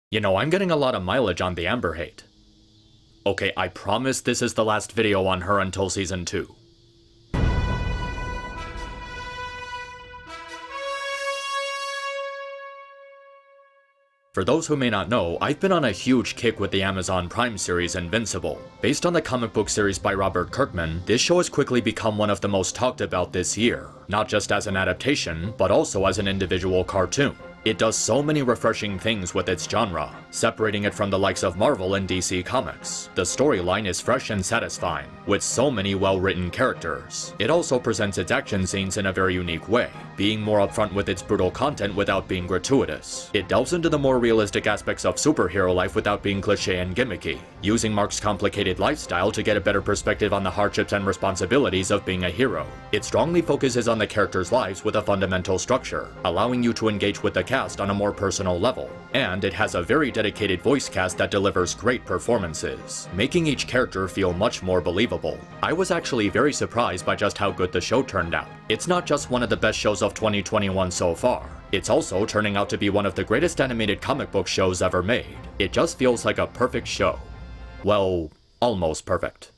You know, I'm getting a lot of mileage on the Amber hate. Okay, I promise this is the last video on her until Season 2. For those who may not know, I've been on a huge kick with the Amazon Prime series Invincible. Based on the comic book series by Robert Kirkman, this show has quickly become one of the most talked about this year, not just as an adaptation, but also as an individual cartoon. It does so many refreshing things with its genre, separating it from the likes of Marvel and DC Comics. The storyline is fresh and satisfying, with so many well-written characters. It also presents its action scenes in a very unique way, being more upfront with its brutal content without being gratuitous. It delves into the more realistic aspects of superhero life without being cliché and gimmicky, using Mark's complicated lifestyle to get a better perspective on the hardships and responsibilities of being a hero. It strongly focuses on the characters' lives with a fundamental structure, allowing you to engage with the cast on a more personal level. And it has a very dedicated voice cast that delivers great performances, making each character feel much more believable. I was actually very surprised by just how good the show turned out. It's not just one of the best shows of 2021 so far, it's also turning out to be one of the greatest animated comic book shows ever made. It just feels like a perfect show. Well, almost perfect.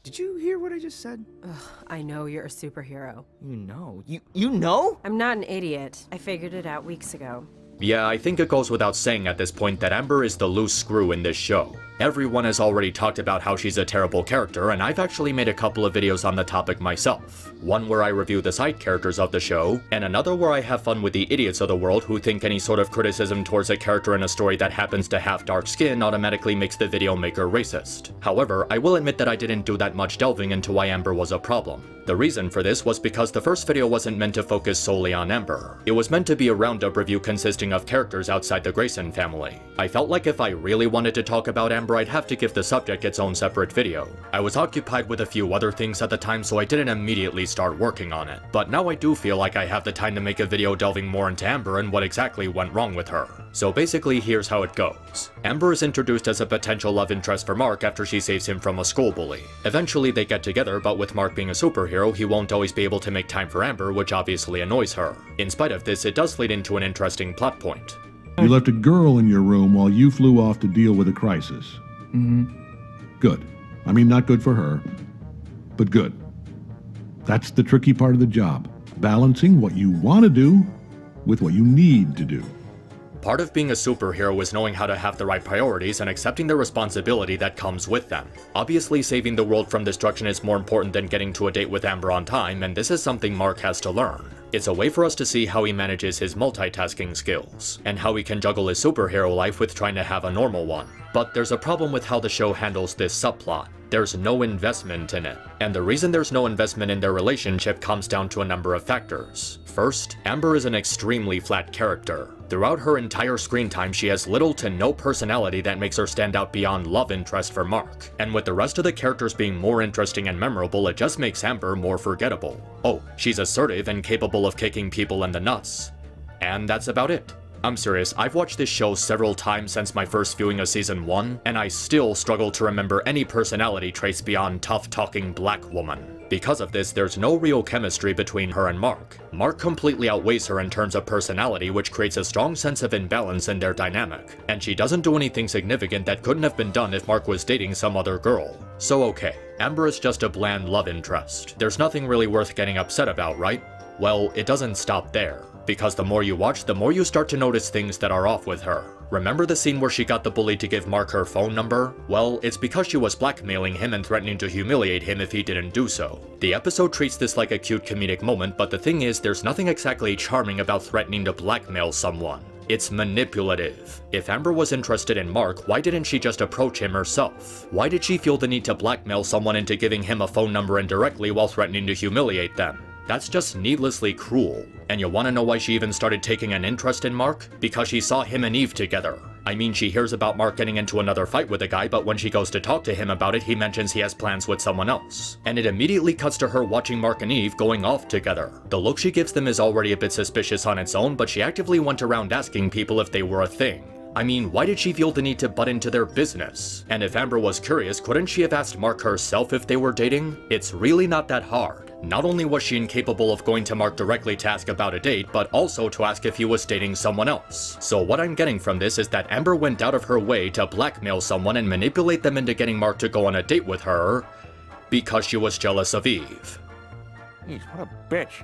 Did you hear what I just said? Ugh, I know you're a superhero. You know? You know? I'm not an idiot. I figured it out weeks ago. Yeah, I think it goes without saying at this point that Amber is the loose screw in this show. Everyone has already talked about how she's a terrible character, and I've actually made a couple of videos on the topic myself. One where I review the side characters of the show, and another where I have fun with the idiots of the world who think any sort of criticism towards a character in a story that happens to have dark skin automatically makes the video maker racist. However, I will admit that I didn't do that much delving into why Amber was a problem. The reason for this was because the first video wasn't meant to focus solely on Amber. It was meant to be a roundup review consisting of characters outside the Grayson family. I felt like if I really wanted to talk about Amber, I'd have to give the subject its own separate video. I was occupied with a few other things at the time, so I didn't immediately start working on it. But now I do feel like I have the time to make a video delving more into Amber and what exactly went wrong with her. So basically, here's how it goes. Amber is introduced as a potential love interest for Mark after she saves him from a school bully. Eventually they get together, but with Mark being a superhero, he won't always be able to make time for Amber, which obviously annoys her. In spite of this, it does lead into an interesting plot point. You left a girl in your room while you flew off to deal with a crisis. Good. I mean, not good for her, but good. That's the tricky part of the job. Balancing what you want to do with what you need to do. Part of being a superhero is knowing how to have the right priorities and accepting the responsibility that comes with them. Obviously, saving the world from destruction is more important than getting to a date with Amber on time, and this is something Mark has to learn. It's a way for us to see how he manages his multitasking skills, and how he can juggle his superhero life with trying to have a normal one. But there's a problem with how the show handles this subplot. There's no investment in it. And the reason there's no investment in their relationship comes down to a number of factors. First, Amber is an extremely flat character. Throughout her entire screen time, she has little to no personality that makes her stand out beyond love interest for Mark. And with the rest of the characters being more interesting and memorable, it just makes Amber more forgettable. Oh, she's assertive and capable of kicking people in the nuts. And that's about it. I'm serious, I've watched this show several times since my first viewing of Season 1, and I still struggle to remember any personality traits beyond tough-talking black woman. Because of this, there's no real chemistry between her and Mark. Mark completely outweighs her in terms of personality, which creates a strong sense of imbalance in their dynamic. And she doesn't do anything significant that couldn't have been done if Mark was dating some other girl. So okay, Amber is just a bland love interest. There's nothing really worth getting upset about, right? Well, it doesn't stop there. Because the more you watch, the more you start to notice things that are off with her. Remember the scene where she got the bully to give Mark her phone number? Well, it's because she was blackmailing him and threatening to humiliate him if he didn't do so. The episode treats this like a cute comedic moment, but the thing is, there's nothing exactly charming about threatening to blackmail someone. It's manipulative. If Amber was interested in Mark, why didn't she just approach him herself? Why did she feel the need to blackmail someone into giving him a phone number indirectly while threatening to humiliate them? That's just needlessly cruel. And you wanna know why she even started taking an interest in Mark? Because she saw him and Eve together. I mean, she hears about Mark getting into another fight with a guy, but when she goes to talk to him about it, he mentions he has plans with someone else. And it immediately cuts to her watching Mark and Eve going off together. The look she gives them is already a bit suspicious on its own, but she actively went around asking people if they were a thing. I mean, why did she feel the need to butt into their business? And if Amber was curious, couldn't she have asked Mark herself if they were dating? It's really not that hard. Not only was she incapable of going to Mark directly to ask about a date, but also to ask if he was dating someone else. So what I'm getting from this is that Amber went out of her way to blackmail someone and manipulate them into getting Mark to go on a date with her because she was jealous of Eve. Jeez, what a bitch.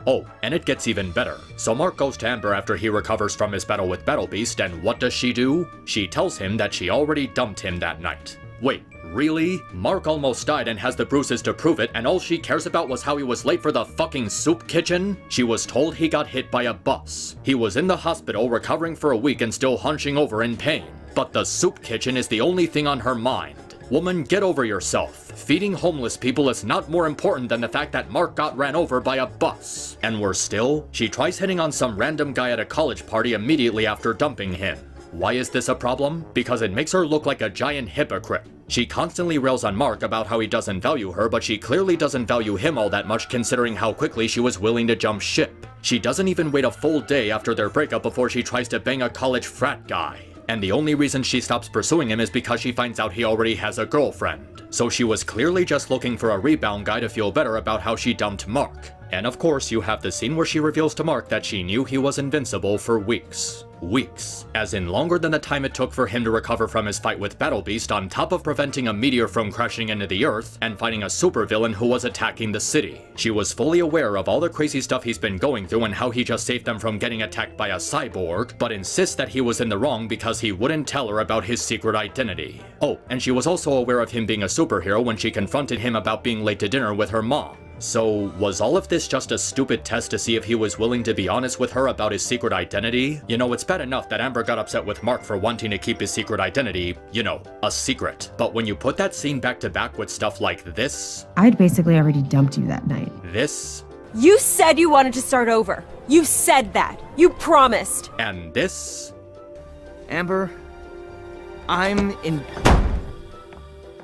Oh, and it gets even better. So Mark goes to Amber after he recovers from his battle with Battle Beast, and what does she do? She tells him that she already dumped him that night. Wait, really? Mark almost died and has the bruises to prove it, and all she cares about was how he was late for the fucking soup kitchen? She was told he got hit by a bus. He was in the hospital recovering for a week and still hunching over in pain. But the soup kitchen is the only thing on her mind. Woman, get over yourself. Feeding homeless people is not more important than the fact that Mark got ran over by a bus. And worse still, she tries hitting on some random guy at a college party immediately after dumping him. Why is this a problem? Because it makes her look like a giant hypocrite. She constantly rails on Mark about how he doesn't value her, but she clearly doesn't value him all that much considering how quickly she was willing to jump ship. She doesn't even wait a full day after their breakup before she tries to bang a college frat guy. And the only reason she stops pursuing him is because she finds out he already has a girlfriend. So she was clearly just looking for a rebound guy to feel better about how she dumped Mark. And of course, you have the scene where she reveals to Mark that she knew he was invincible for weeks. Weeks. As in longer than the time it took for him to recover from his fight with Battle Beast, on top of preventing a meteor from crashing into the Earth, and fighting a supervillain who was attacking the city. She was fully aware of all the crazy stuff he's been going through and how he just saved them from getting attacked by a cyborg, but insists that he was in the wrong because he wouldn't tell her about his secret identity. Oh, and she was also aware of him being a superhero when she confronted him about being late to dinner with her mom. So, was all of this just a stupid test to see if he was willing to be honest with her about his secret identity? You know, it's bad enough that Amber got upset with Mark for wanting to keep his secret identity, you know, a secret. But when you put that scene back to back with stuff like this... I'd basically already dumped you that night. This... You said you wanted to start over. You said that. You promised. And this... Amber, I'm in...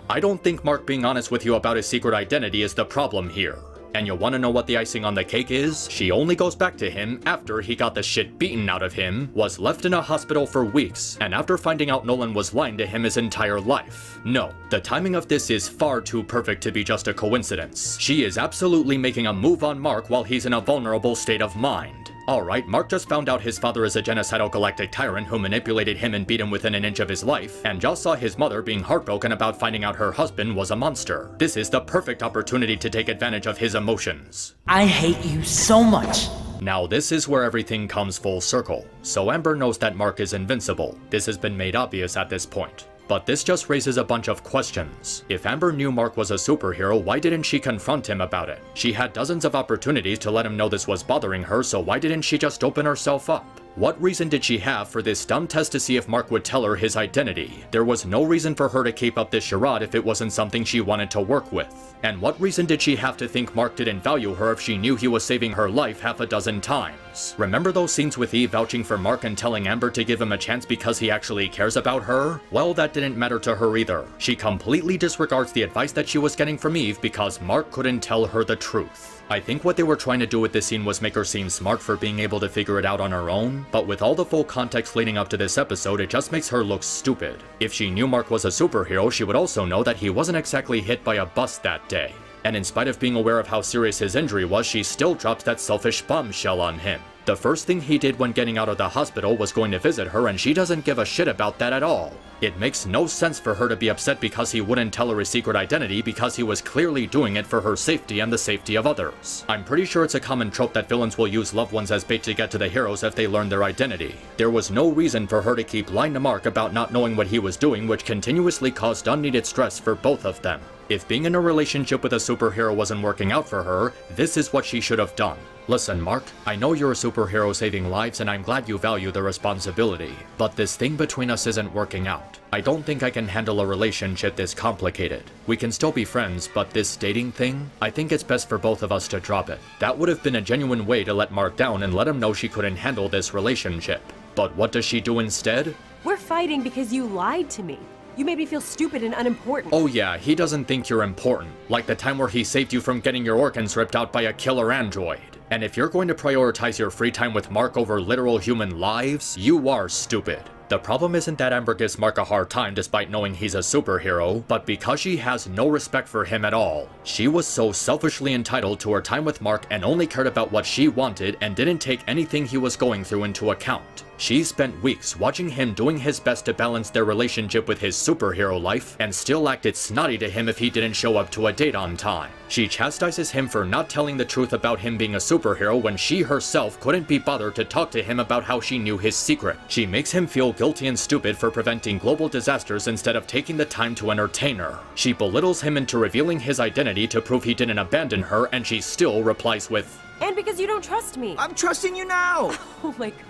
I don't think Mark being honest with you about his secret identity is the problem here. And you wanna know what the icing on the cake is? She only goes back to him after he got the shit beaten out of him, was left in a hospital for weeks, and after finding out Nolan was lying to him his entire life. No, the timing of this is far too perfect to be just a coincidence. She is absolutely making a move on Mark while he's in a vulnerable state of mind. Alright, Mark just found out his father is a genocidal galactic tyrant who manipulated him and beat him within an inch of his life, and just saw his mother being heartbroken about finding out her husband was a monster. This is the perfect opportunity to take advantage of his emotions. I hate you so much. Now this is where everything comes full circle. So Amber knows that Mark is invincible. This has been made obvious at this point. But this just raises a bunch of questions. If Amber knew Mark was a superhero, why didn't she confront him about it? She had dozens of opportunities to let him know this was bothering her, so why didn't she just open herself up? What reason did she have for this dumb test to see if Mark would tell her his identity? There was no reason for her to keep up this charade if it wasn't something she wanted to work with. And what reason did she have to think Mark didn't value her if she knew he was saving her life half a dozen times? Remember those scenes with Eve vouching for Mark and telling Amber to give him a chance because he actually cares about her? Well, that didn't matter to her either. She completely disregards the advice that she was getting from Eve because Mark couldn't tell her the truth. I think what they were trying to do with this scene was make her seem smart for being able to figure it out on her own, but with all the full context leading up to this episode, it just makes her look stupid. If she knew Mark was a superhero, she would also know that he wasn't exactly hit by a bus that day. And in spite of being aware of how serious his injury was, she still drops that selfish bombshell on him. The first thing he did when getting out of the hospital was going to visit her, and she doesn't give a shit about that at all. It makes no sense for her to be upset because he wouldn't tell her his secret identity because he was clearly doing it for her safety and the safety of others. I'm pretty sure it's a common trope that villains will use loved ones as bait to get to the heroes if they learn their identity. There was no reason for her to keep lying to Mark about not knowing what he was doing, which continuously caused unneeded stress for both of them. If being in a relationship with a superhero wasn't working out for her, this is what she should have done. Listen, Mark, I know you're a superhero saving lives and I'm glad you value the responsibility, but this thing between us isn't working out. I don't think I can handle a relationship this complicated. We can still be friends, but this dating thing, I think it's best for both of us to drop it. That would have been a genuine way to let Mark down and let him know she couldn't handle this relationship. But what does she do instead? We're fighting because you lied to me. You made me feel stupid and unimportant. Oh yeah, he doesn't think you're important. Like the time where he saved you from getting your organs ripped out by a killer android. And if you're going to prioritize your free time with Mark over literal human lives, you are stupid. The problem isn't that Amber gives Mark a hard time despite knowing he's a superhero, but because she has no respect for him at all. She was so selfishly entitled to her time with Mark and only cared about what she wanted and didn't take anything he was going through into account. She spent weeks watching him doing his best to balance their relationship with his superhero life and still acted snotty to him if he didn't show up to a date on time. She chastises him for not telling the truth about him being a superhero when she herself couldn't be bothered to talk to him about how she knew his secret. She makes him feel guilty and stupid for preventing global disasters instead of taking the time to entertain her. She belittles him into revealing his identity to prove he didn't abandon her, and she still replies with, And because you don't trust me. I'm trusting you now! Oh my god.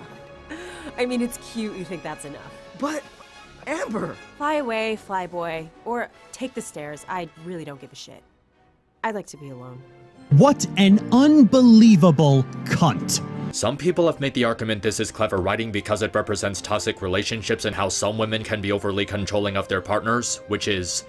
I mean, it's cute you think that's enough. But, Amber! Fly away, fly boy. Or take the stairs. I really don't give a shit. I'd like to be alone. What an unbelievable cunt. Some people have made the argument this is clever writing because it represents toxic relationships and how some women can be overly controlling of their partners, which is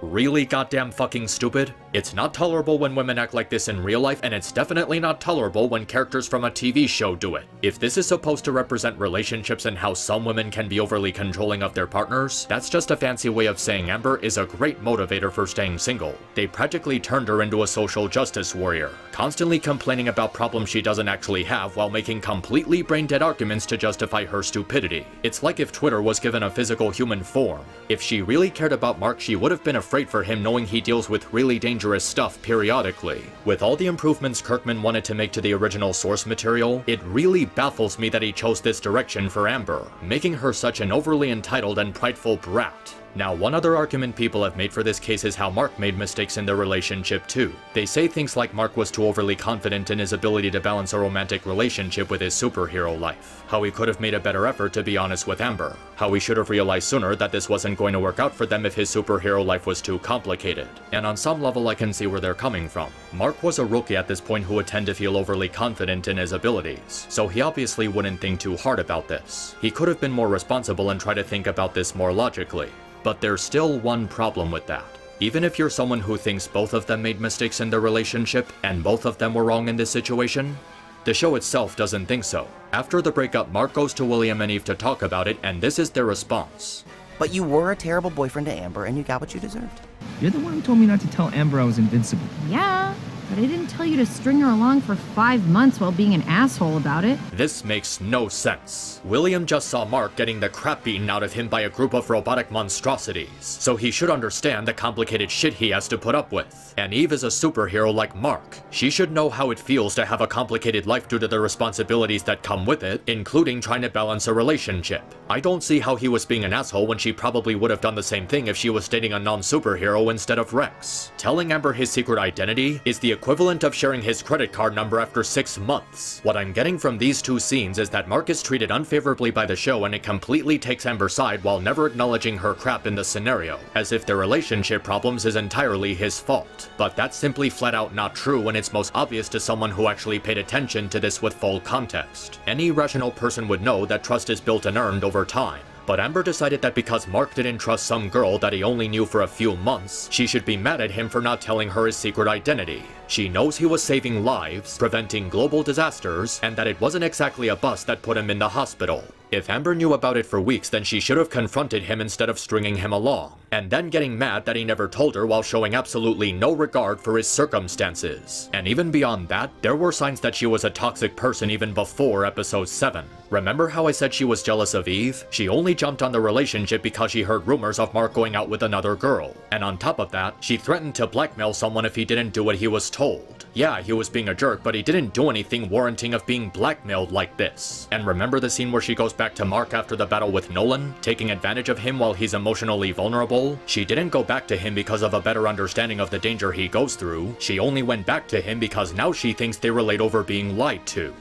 really goddamn fucking stupid. It's not tolerable when women act like this in real life, and it's definitely not tolerable when characters from a TV show do it. If this is supposed to represent relationships and how some women can be overly controlling of their partners, that's just a fancy way of saying Amber is a great motivator for staying single. They practically turned her into a social justice warrior, constantly complaining about problems she doesn't actually have while making completely brain-dead arguments to justify her stupidity. It's like if Twitter was given a physical human form. If she really cared about Mark, she would have been afraid for him knowing he deals with really dangerous stuff periodically. With all the improvements Kirkman wanted to make to the original source material, it really baffles me that he chose this direction for Amber, making her such an overly entitled and prideful brat. Now, one other argument people have made for this case is how Mark made mistakes in their relationship too. They say things like Mark was too overly confident in his ability to balance a romantic relationship with his superhero life, how he could have made a better effort to be honest with Amber, how he should have realized sooner that this wasn't going to work out for them if his superhero life was too complicated. And on some level I can see where they're coming from. Mark was a rookie at this point who would tend to feel overly confident in his abilities, so he obviously wouldn't think too hard about this. He could have been more responsible and try to think about this more logically. But there's still one problem with that. Even if you're someone who thinks both of them made mistakes in their relationship, and both of them were wrong in this situation, the show itself doesn't think so. After the breakup, Mark goes to William and Eve to talk about it, and this is their response. But you were a terrible boyfriend to Amber, and you got what you deserved. You're the one who told me not to tell Amber I was invincible. Yeah, but I didn't tell you to string her along for 5 months while being an asshole about it. This makes no sense. William just saw Mark getting the crap beaten out of him by a group of robotic monstrosities, so he should understand the complicated shit he has to put up with. And Eve is a superhero like Mark. She should know how it feels to have a complicated life due to the responsibilities that come with it, including trying to balance a relationship. I don't see how he was being an asshole when she probably would have done the same thing if she was dating a non-superhero instead of Rex. Telling Amber his secret identity is the equivalent of sharing his credit card number after 6 months. What I'm getting from these two scenes is that Mark is treated unfavorably by the show, and it completely takes Amber's side while never acknowledging her crap in the scenario, as if their relationship problems is entirely his fault. But that's simply flat out not true when it's most obvious to someone who actually paid attention to this with full context. Any rational person would know that trust is built and earned over time. But Amber decided that because Mark didn't trust some girl that he only knew for a few months, she should be mad at him for not telling her his secret identity. She knows he was saving lives, preventing global disasters, and that it wasn't exactly a bus that put him in the hospital. If Amber knew about it for weeks, then she should have confronted him instead of stringing him along, and then getting mad that he never told her while showing absolutely no regard for his circumstances. And even beyond that, there were signs that she was a toxic person even before episode 7. Remember how I said she was jealous of Eve? She only jumped on the relationship because she heard rumors of Mark going out with another girl. And on top of that, she threatened to blackmail someone if he didn't do what he was told. Yeah, he was being a jerk, but he didn't do anything warranting of being blackmailed like this. And remember the scene where she goes back to Mark after the battle with Nolan, taking advantage of him while he's emotionally vulnerable? She didn't go back to him because of a better understanding of the danger he goes through. She only went back to him because now she thinks they relate over being lied to.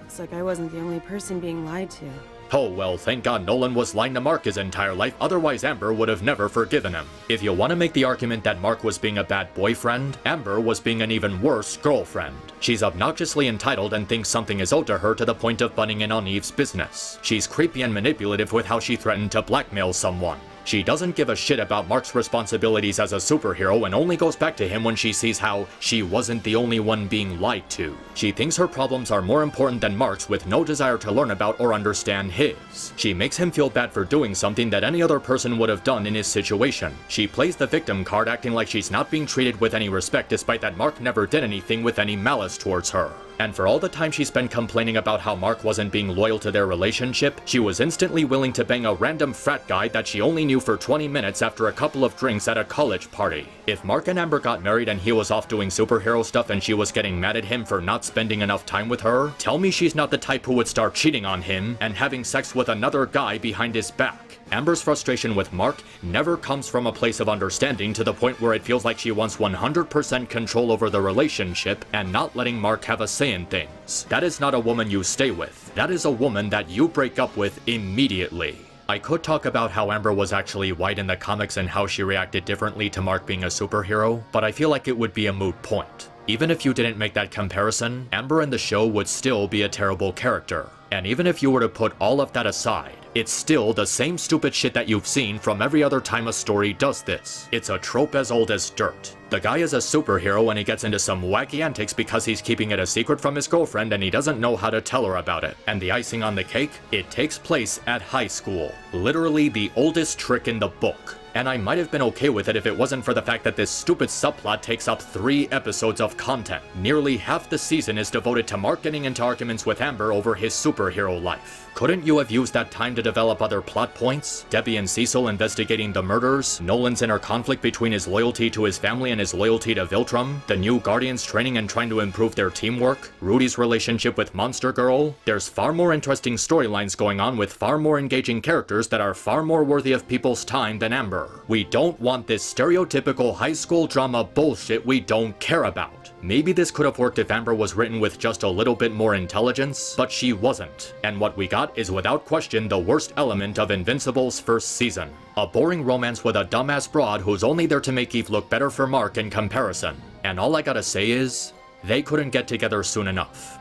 Looks like I wasn't the only person being lied to. Oh well, thank God Nolan was lying to Mark his entire life, otherwise Amber would have never forgiven him. If you want to make the argument that Mark was being a bad boyfriend, Amber was being an even worse girlfriend. She's obnoxiously entitled and thinks something is owed to her to the point of butting in on Eve's business. She's creepy and manipulative with how she threatened to blackmail someone. She doesn't give a shit about Mark's responsibilities as a superhero and only goes back to him when she sees how she wasn't the only one being lied to. She thinks her problems are more important than Mark's with no desire to learn about or understand his. She makes him feel bad for doing something that any other person would have done in his situation. She plays the victim card, acting like she's not being treated with any respect despite that Mark never did anything with any malice towards her. And for all the time she spent complaining about how Mark wasn't being loyal to their relationship, she was instantly willing to bang a random frat guy that she only knew for 20 minutes after a couple of drinks at a college party. If Mark and Amber got married and he was off doing superhero stuff and she was getting mad at him for not spending enough time with her, tell me she's not the type who would start cheating on him and having sex with another guy behind his back. Amber's frustration with Mark never comes from a place of understanding to the point where it feels like she wants 100% control over the relationship and not letting Mark have a say in things. That is not a woman you stay with. That is a woman that you break up with immediately. I could talk about how Amber was actually white in the comics and how she reacted differently to Mark being a superhero, but I feel like it would be a moot point. Even if you didn't make that comparison, Amber in the show would still be a terrible character. And even if you were to put all of that aside, it's still the same stupid shit that you've seen from every other time a story does this. It's a trope as old as dirt. The guy is a superhero and he gets into some wacky antics because he's keeping it a secret from his girlfriend and he doesn't know how to tell her about it. And the icing on the cake? It takes place at high school. Literally the oldest trick in the book. And I might have been okay with it if it wasn't for the fact that this stupid subplot takes up 3 episodes of content. Nearly half the season is devoted to Mark getting into arguments with Amber over his superhero life. Couldn't you have used that time to develop other plot points? Debbie and Cecil investigating the murders, Nolan's inner conflict between his loyalty to his family and his loyalty to Viltrum, the new Guardians training and trying to improve their teamwork, Rudy's relationship with Monster Girl. There's far more interesting storylines going on with far more engaging characters that are far more worthy of people's time than Amber. We don't want this stereotypical high school drama bullshit we don't care about. Maybe this could have worked if Amber was written with just a little bit more intelligence, but she wasn't. And what we got is without question the worst element of Invincible's first season. A boring romance with a dumbass broad who's only there to make Eve look better for Mark in comparison. And all I gotta say is, they couldn't get together soon enough.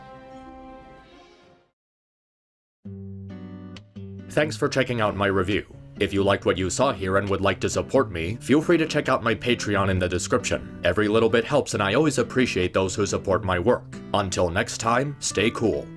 Thanks for checking out my review. If you liked what you saw here and would like to support me, feel free to check out my Patreon in the description. Every little bit helps and I always appreciate those who support my work. Until next time, stay cool.